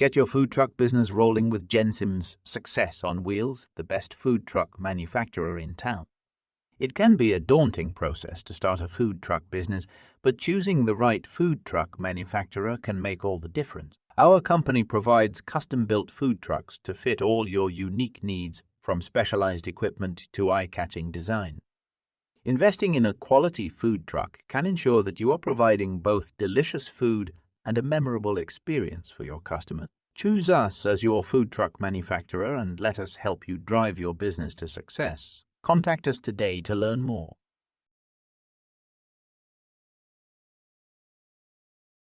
Get your food truck business rolling with GenSims Success on Wheels, the best food truck manufacturer in town. It can be a daunting process to start a food truck business, but choosing the right food truck manufacturer can make all the difference. Our company provides custom-built food trucks to fit all your unique needs, from specialized equipment to eye-catching design. Investing in a quality food truck can ensure that you are providing both delicious food and a memorable experience for your customers. Choose us as your food truck manufacturer and let us help you drive your business to success. Contact us today to learn more.